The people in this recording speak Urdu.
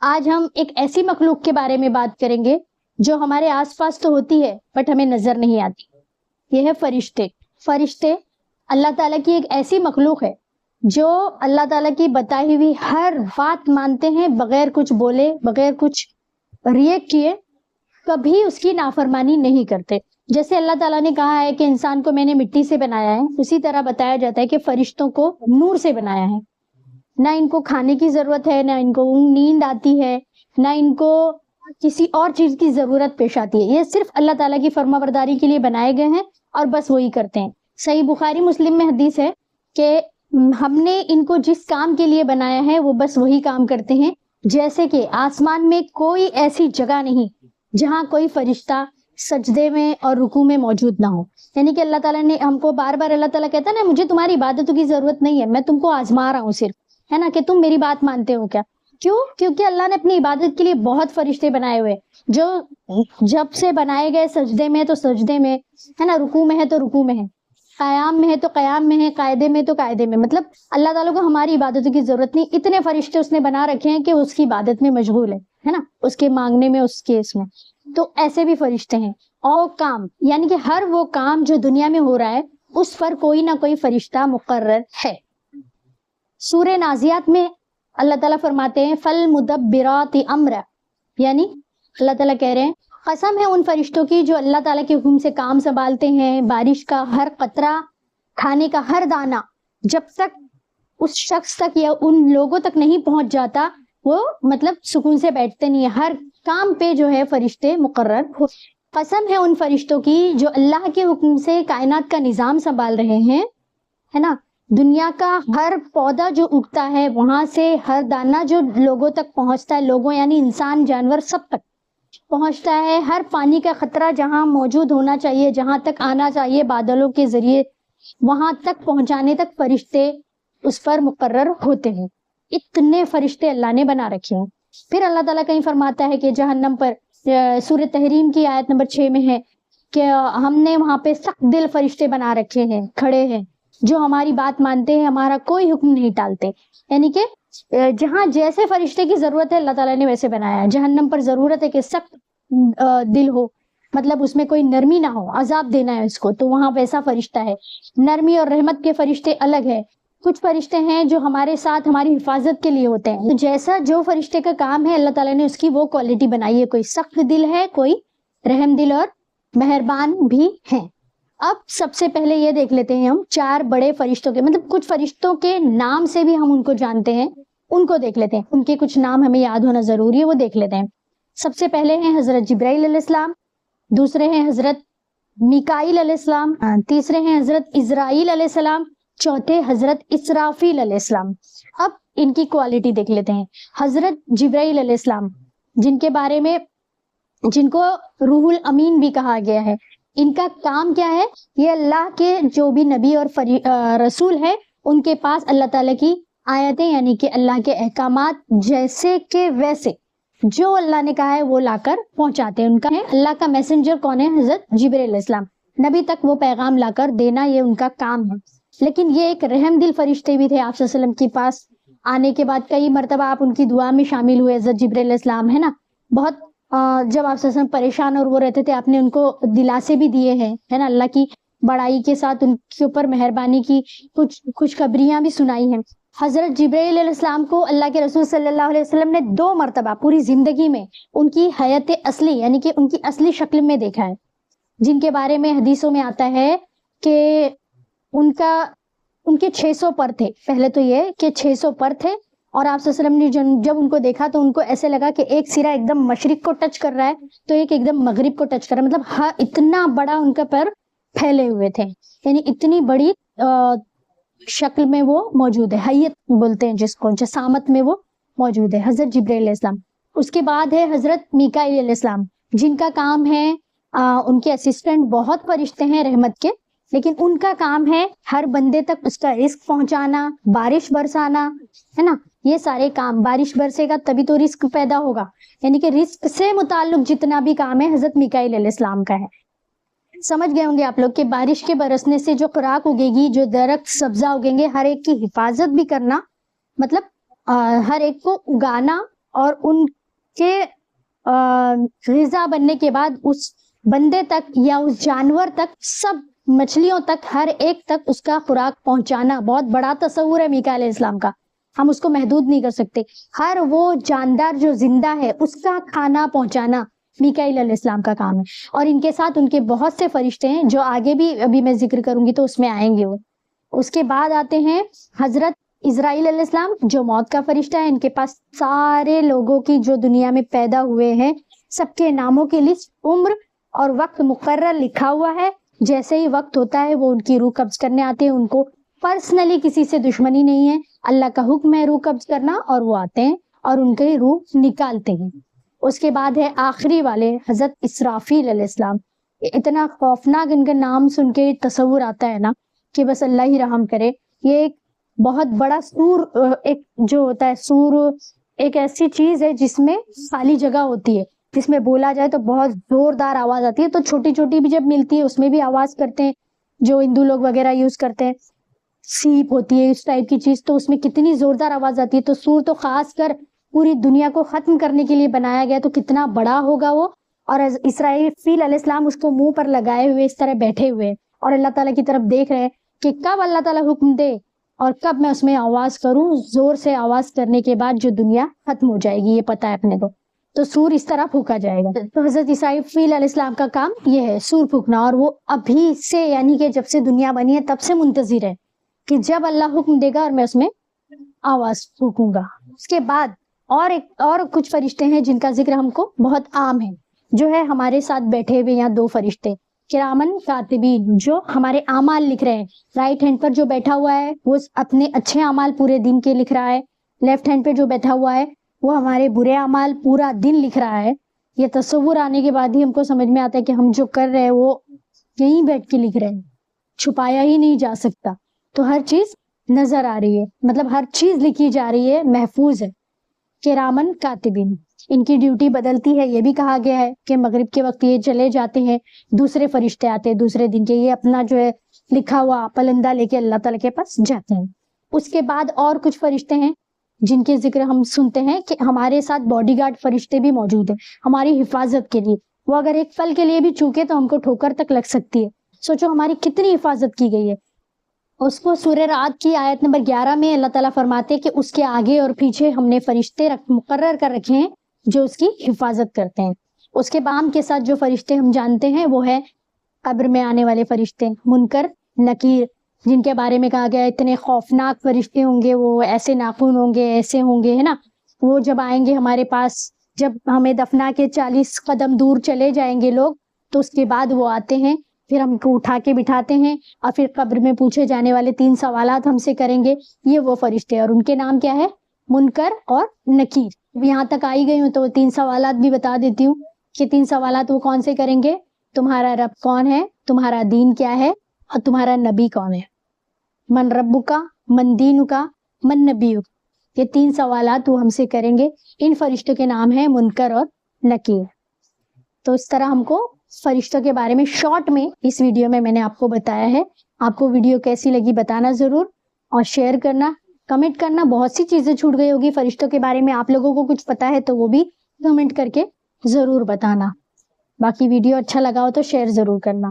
آج ہم ایک ایسی مخلوق کے بارے میں بات کریں گے جو ہمارے آس پاس تو ہوتی ہے بٹ ہمیں نظر نہیں آتی. یہ ہے فرشتے. فرشتے اللہ تعالیٰ کی ایک ایسی مخلوق ہے جو اللہ تعالیٰ کی بتائی ہوئی ہر بات مانتے ہیں بغیر کچھ بولے، بغیر کچھ ریئیکٹ کیے، کبھی اس کی نافرمانی نہیں کرتے. جیسے اللہ تعالیٰ نے کہا ہے کہ انسان کو میں نے مٹی سے بنایا ہے، اسی طرح بتایا جاتا ہے کہ فرشتوں کو نور سے بنایا ہے. نہ ان کو کھانے کی ضرورت ہے، نہ ان کو نیند آتی ہے، نہ ان کو کسی اور چیز کی ضرورت پیش آتی ہے. یہ صرف اللہ تعالیٰ کی فرما برداری کے لیے بنائے گئے ہیں اور بس وہی کرتے ہیں. صحیح بخاری مسلم میں حدیث ہے کہ ہم نے ان کو جس کام کے لیے بنایا ہے وہ بس وہی کام کرتے ہیں. جیسے کہ آسمان میں کوئی ایسی جگہ نہیں جہاں کوئی فرشتہ سجدے میں اور رکوع میں موجود نہ ہو. یعنی کہ اللہ تعالیٰ نے ہم کو بار بار اللہ تعالیٰ کہتا ہے نا، مجھے تمہاری عبادتوں کی ضرورت نہیں ہے، میں تم کو آزما رہا ہوں صرف، ہے نا، کہ تم میری بات مانتے ہو کیا. کیوں؟ کیونکہ اللہ نے اپنی عبادت کے لیے بہت فرشتے بنائے ہوئے جو جب سے بنائے گئے سجدے میں تو سجدے میں ہے نا، رکوع میں ہے تو رکوع میں ہے، قیام میں ہے تو قیام میں ہے، قاعدے میں تو قاعدے میں. مطلب اللہ تعالیٰ کو ہماری عبادتوں کی ضرورت نہیں. اتنے فرشتے اس نے بنا رکھے ہیں کہ اس کی عبادت میں مشغول ہے نا، اس کے مانگنے میں، اس کے اس میں. تو ایسے بھی فرشتے ہیں. اور کام یعنی کہ ہر وہ کام جو دنیا میں ہو رہا ہے اس پر کوئی نہ کوئی فرشتہ مقرر ہے. سورہ نازیات میں اللہ تعالیٰ فرماتے ہیں فَالْمُدَبِّرَاتِ أَمْرًا، یعنی اللہ تعالیٰ کہہ رہے ہیں قسم ہے ان فرشتوں کی جو اللہ تعالیٰ کے حکم سے کام سنبھالتے ہیں. بارش کا ہر قطرہ، کھانے کا ہر دانہ جب تک اس شخص تک یا ان لوگوں تک نہیں پہنچ جاتا وہ مطلب سکون سے بیٹھتے نہیں. ہر کام پہ جو ہے فرشتے مقرر ہو. قسم ہے ان فرشتوں کی جو اللہ کے حکم سے کائنات کا نظام سنبھال رہے ہیں، ہے نا. دنیا کا ہر پودا جو اگتا ہے وہاں سے ہر دانہ جو لوگوں تک پہنچتا ہے، لوگوں یعنی انسان، جانور، سب تک پہنچتا ہے. ہر پانی کا قطرہ جہاں موجود ہونا چاہیے، جہاں تک آنا چاہیے بادلوں کے ذریعے، وہاں تک پہنچانے تک فرشتے اس پر مقرر ہوتے ہیں. اتنے فرشتے اللہ نے بنا رکھے ہیں. پھر اللہ تعالیٰ کہیں فرماتا ہے کہ جہنم پر، سورہ تحریم کی آیت نمبر 6 میں ہے کہ ہم نے وہاں پہ سخت دل فرشتے بنا رکھے ہیں، کھڑے ہیں، جو ہماری بات مانتے ہیں، ہمارا کوئی حکم نہیں ٹالتے. یعنی کہ جہاں جیسے فرشتے کی ضرورت ہے اللہ تعالیٰ نے ویسے بنایا ہے. جہنم پر ضرورت ہے کہ سخت دل ہو، مطلب اس میں کوئی نرمی نہ ہو، عذاب دینا ہے اس کو، تو وہاں ویسا فرشتہ ہے. نرمی اور رحمت کے فرشتے الگ ہے. کچھ فرشتے ہیں جو ہمارے ساتھ ہماری حفاظت کے لیے ہوتے ہیں. تو جیسا جو فرشتے کا کام ہے اللہ تعالیٰ نے اس کی وہ کوالٹی بنائی ہے. کوئی سخت دل ہے، کوئی رحم دل اور مہربان بھی ہیں. اب سب سے پہلے یہ دیکھ لیتے ہیں ہم 4 بڑے فرشتوں کے، مطلب کچھ فرشتوں کے نام سے بھی ہم ان کو جانتے ہیں، ان کو دیکھ لیتے ہیں. ان کے کچھ نام ہمیں یاد ہونا ضروری ہے، وہ دیکھ لیتے ہیں. سب سے پہلے ہیں حضرت جبرائیل علیہ السلام، دوسرے ہیں حضرت میکائیل علیہ السلام، تیسرے ہیں حضرت اسرائیل علیہ السلام، چوتھے حضرت اسرافیل علیہ السلام. اب ان کی کوالٹی دیکھ لیتے ہیں. حضرت جبرائیل علیہ السلام، جن کے بارے میں، جن کو روح الامین بھی کہا گیا ہے، ان کا کام کیا ہے؟ یہ اللہ کے جو بھی نبی اور رسول ہے ان کے پاس اللہ تعالیٰ کی آیتیں یعنی کہ اللہ کے احکامات جیسے کہ ویسے جو اللہ نے کہا ہے وہ لا کر پہنچاتے ہیں. ان کا ہے اللہ کا میسنجر کون ہے؟ حضرت جبرائیل علیہ السلام. نبی تک وہ پیغام لا کر دینا یہ ان کا کام ہے. لیکن یہ ایک رحم دل فرشتے بھی تھے. آپ صلی اللہ علیہ وسلم کے پاس آنے کے بعد کئی مرتبہ آپ ان کی دعا میں شامل ہوئے. حضرت جبرائیل علیہ السلام ہے نا، بہت جب آپ صلی اللہ علیہ وسلم پریشان اور وہ رہتے تھے آپ نے ان کو دلاسے بھی دیے ہیں، ہے نا. اللہ کی بڑائی کے ساتھ ان کے اوپر مہربانی کی کچھ خوشخبریاں بھی سنائی ہیں. حضرت جبرائیل علیہ السلام کو اللہ کے رسول صلی اللہ علیہ وسلم نے 2 مرتبہ پوری زندگی میں ان کی حیات اصلی یعنی کہ ان کی اصلی شکل میں دیکھا ہے، جن کے بارے میں حدیثوں میں آتا ہے کہ ان کے 600 پر تھے. پہلے تو یہ کہ 600 پر تھے اور آپ صلی اللہ علیہ وسلم نے جب ان کو دیکھا تو ان کو ایسے لگا کہ ایک سرا ایک دم مشرق کو ٹچ کر رہا ہے تو ایک دم مغرب کو ٹچ کر رہا ہے. مطلب اتنا بڑا ان کا پر پھیلے ہوئے تھے، یعنی اتنی بڑی شکل میں وہ موجود ہے. حیت بولتے ہیں جس کو، جسامت میں وہ موجود ہے حضرت جبرائیل علیہ السلام. اس کے بعد ہے حضرت میکائیل علیہ السلام، جن کا کام ہے ان کے اسسٹنٹ بہت فرشتے ہیں رحمت کے، لیکن ان کا کام ہے ہر بندے تک اس کا رزق پہنچانا، بارش برسانا، ہے نا. یہ سارے کام، بارش برسے گا تبھی تو رزق پیدا ہوگا، یعنی کہ رزق سے متعلق جتنا بھی کام ہے حضرت میکائیل علیہ السلام کا ہے. سمجھ گئے ہوں گے آپ لوگ کہ بارش کے برسنے سے جو خوراک اگے گی، جو درخت سبزہ اگیں گے، ہر ایک کی حفاظت بھی کرنا، مطلب ہر ایک کو اگانا اور ان کے غذا بننے کے بعد اس بندے تک یا اس جانور تک، سب مچھلیوں تک، ہر ایک تک اس کا خوراک پہنچانا بہت بڑا تصور ہے میکا علیہ السلام کا. ہم اس کو محدود نہیں کر سکتے. ہر وہ جاندار جو زندہ ہے اس کا کھانا پہنچانا میکائیل علیہ السلام کا کام ہے. اور ان کے ساتھ ان کے بہت سے فرشتے ہیں جو آگے بھی ابھی میں ذکر کروں گی تو اس میں آئیں گے وہ. اس کے بعد آتے ہیں حضرت اسرائیل علیہ السلام جو موت کا فرشتہ ہے. ان کے پاس سارے لوگوں کی جو دنیا میں پیدا ہوئے ہیں سب کے ناموں کی لسٹ، عمر اور وقت مقرر لکھا ہوا ہے. جیسے ہی وقت ہوتا ہے وہ ان کی روح قبض کرنے آتے ہیں. ان کو پرسنلی کسی سے دشمنی نہیں ہے، اللہ کا حکم ہے روح قبض کرنا، اور وہ آتے ہیں اور ان کی روح نکالتے ہیں. اس کے بعد ہے آخری والے حضرت اسرافیل علیہ السلام. اتنا خوفناک ان کا نام سن کے تصور آتا ہے نا کہ بس اللہ ہی رحم کرے. یہ ایک بہت بڑا سور، ایک جو ہوتا ہے سور ایک ایسی چیز ہے جس میں خالی جگہ ہوتی ہے، جس میں بولا جائے تو بہت زوردار آواز آتی ہے. تو چھوٹی چھوٹی بھی جب ملتی ہے اس میں بھی آواز کرتے ہیں جو ہندو لوگ وغیرہ یوز کرتے ہیں. سیپ ہوتی ہے اس ٹائپ کی چیز، تو اس میں کتنی زوردار آواز آتی ہے. تو سور تو خاص کر پوری دنیا کو ختم کرنے کے لیے بنایا گیا، تو کتنا بڑا ہوگا وہ. اور اسرائیل علیہ السلام اس کو منہ پر لگائے ہوئے اس طرح بیٹھے ہوئے اور اللہ تعالیٰ کی طرف دیکھ رہے ہیں کہ کب اللہ تعالیٰ حکم دے اور کب میں اس میں آواز کروں. زور سے آواز کرنے کے بعد جو دنیا ختم ہو جائے گی یہ پتا ہے اپنے کو. تو سور اس طرح پھونکا جائے گا. تو حضرت اسرائیل علیہ السلام کا کام یہ ہے سور پھونکنا. اور وہ ابھی سے یعنی کہ جب سے دنیا بنی ہے تب سے منتظر ہے کہ جب اللہ حکم دے گا اور میں اس میں آواز پھونکوں گا. اس کے بعد اور کچھ فرشتے ہیں جن کا ذکر ہم کو بہت عام ہے، جو ہے ہمارے ساتھ بیٹھے ہوئے یہاں 2 فرشتے کرامن کاتبین جو ہمارے اعمال لکھ رہے ہیں. رائٹ ہینڈ پر جو بیٹھا ہوا ہے وہ اپنے اچھے اعمال پورے دن کے لکھ رہا ہے. لیفٹ ہینڈ پہ جو بیٹھا ہوا ہے وہ ہمارے برے اعمال پورا دن لکھ رہا ہے. یہ تصور آنے کے بعد ہی ہم کو سمجھ میں آتا ہے کہ ہم جو کر رہے ہیں وہ یہیں بیٹھ کے لکھ رہے ہیں، چھپایا ہی نہیں جا سکتا. تو ہر چیز نظر آ رہی ہے، مطلب ہر چیز لکھی جا رہی ہے، محفوظ ہے. کرامن کاتبین ان کی ڈیوٹی بدلتی ہے. یہ بھی کہا گیا ہے کہ مغرب کے وقت یہ چلے جاتے ہیں، دوسرے فرشتے آتے ہیں دوسرے دن کے، یہ اپنا جو ہے لکھا ہوا پلندہ لے کے اللہ تعالیٰ کے پاس جاتے ہیں. اس کے بعد اور کچھ فرشتے ہیں جن کے ذکر ہم سنتے ہیں کہ ہمارے ساتھ باڈی گارڈ فرشتے بھی موجود ہیں ہماری حفاظت کے لیے. وہ اگر ایک پل کے لیے بھی چوکے تو ہم کو ٹھوکر تک لگ سکتی ہے. سوچو ہماری کتنی حفاظت کی گئی ہے. اس کو سورہ رعد کی آیت نمبر 11 میں اللہ تعالیٰ فرماتے کہ اس کے آگے اور پیچھے ہم نے فرشتے مقرر کر رکھے ہیں جو اس کی حفاظت کرتے ہیں. اس کے بعد کے ساتھ جو فرشتے ہم جانتے ہیں وہ ہے قبر میں آنے والے فرشتے منکر نکیر، جن کے بارے میں کہا گیا اتنے خوفناک فرشتے ہوں گے، وہ ایسے ناخن ہوں گے، ایسے ہوں گے، ہے نا. وہ جب آئیں گے ہمارے پاس، جب ہمیں دفنا کے 40 قدم دور چلے جائیں گے لوگ، تو اس کے بعد وہ آتے ہیں، پھر ہم کو اٹھا کے بٹھاتے ہیں اور پھر قبر میں پوچھے جانے والے 3 سوالات ہم سے کریں گے. یہ وہ فرشتے، اور ان کے نام کیا ہے؟ منکر اور نکیر. یہاں تک آئی گئی ہوں تو 3 سوالات بھی بتا دیتی ہوں کہ 3 سوالات وہ کون سے کریں گے. تمہارا رب کون ہے، تمہارا دین کیا ہے، اور تمہارا نبی کون ہے. من ربک، من دینک، من نبیک. یہ 3 سوالات وہ ہم سے کریں گے. ان فرشتوں کے نام ہیں منکر اور نکیر. تو اس طرح ہم کو فرشتوں کے بارے میں شارٹ میں اس ویڈیو میں نے آپ کو بتایا ہے. آپ کو ویڈیو کیسی لگی بتانا ضرور، اور شیئر کرنا، کمنٹ کرنا. بہت سی چیزیں چھوٹ گئی ہوگی فرشتوں کے بارے میں، آپ لوگوں کو کچھ پتا ہے تو وہ بھی کمنٹ کر کے ضرور بتانا. باقی ویڈیو اچھا لگا ہو تو شیئر ضرور کرنا.